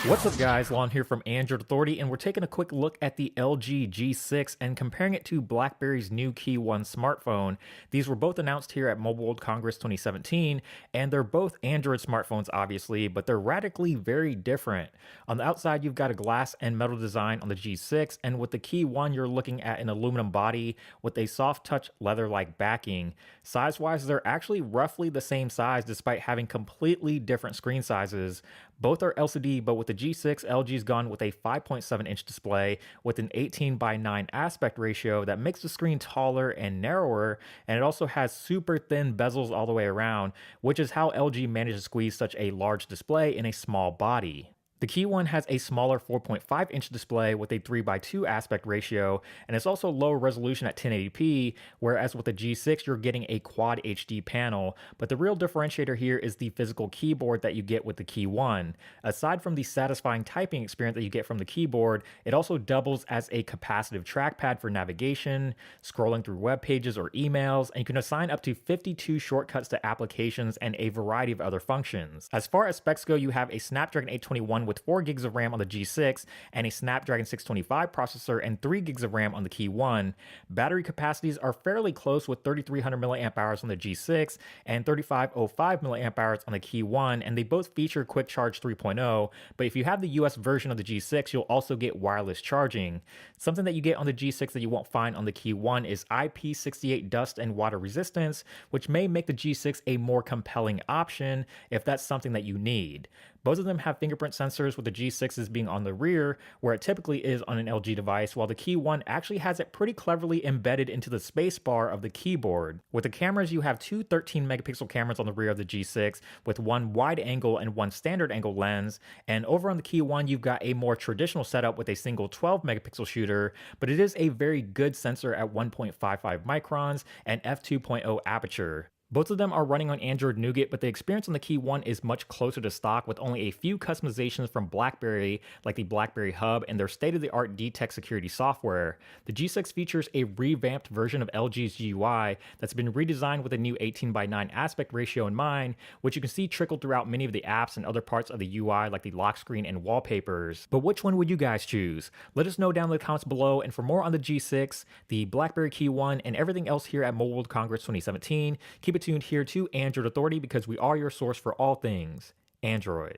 What's up guys, Lon here from Android Authority, and we're taking a quick look at the LG G6 and comparing it to BlackBerry's new KEYone smartphone. These were both announced here at Mobile World Congress 2017, and they're both Android smartphones obviously, but they're radically very different. On the outside you've got a glass and metal design on the G6, and with the KEYone you're looking at an aluminum body with a soft touch leather-like backing. Size-wise they're actually roughly the same size despite having completely different screen sizes. Both are LCD, but with the G6, LG's gone with a 5.7-inch display with an 18:9 aspect ratio that makes the screen taller and narrower, and it also has super thin bezels all the way around, which is how LG managed to squeeze such a large display in a small body. The KEYone has a smaller 4.5-inch display with a 3:2 aspect ratio, and it's also lower resolution at 1080p, whereas with the G6 you're getting a Quad HD panel, but the real differentiator here is the physical keyboard that you get with the KEYone. Aside from the satisfying typing experience that you get from the keyboard, it also doubles as a capacitive trackpad for navigation, scrolling through web pages or emails, and you can assign up to 52 shortcuts to applications and a variety of other functions. As far as specs go, you have a Snapdragon 821 with 4 gigs of RAM on the G6 and a Snapdragon 625 processor and 3 gigs of RAM on the KEYone. Battery capacities are fairly close with 3300 mAh on the G6 and 3505 mAh on the KEYone, and they both feature Quick Charge 3.0, but if you have the US version of the G6 you'll also get wireless charging. Something that you get on the G6 that you won't find on the KEYone is IP68 dust and water resistance, which may make the G6 a more compelling option if that's something that you need. Both of them have fingerprint sensors, with the G6's being on the rear, where it typically is on an LG device, while the KEYone actually has it pretty cleverly embedded into the spacebar of the keyboard. With the cameras, you have two 13-megapixel cameras on the rear of the G6, with one wide angle and one standard angle lens, and over on the KEYone you've got a more traditional setup with a single 12-megapixel shooter, but it is a very good sensor at 1.55 microns and f2.0 aperture. Both of them are running on Android Nougat, but the experience on the KEYone is much closer to stock with only a few customizations from BlackBerry, like the BlackBerry Hub and their state-of-the-art detect security software. The G6 features a revamped version of LG's GUI that's been redesigned with a new 18:9 aspect ratio in mind, which you can see trickled throughout many of the apps and other parts of the UI like the lock screen and wallpapers. But which one would you guys choose? Let us know down in the comments below, and for more on the G6, the BlackBerry KEYone, and everything else here at Mobile World Congress 2017, keep it tuned here to Android Authority because we are your source for all things Android.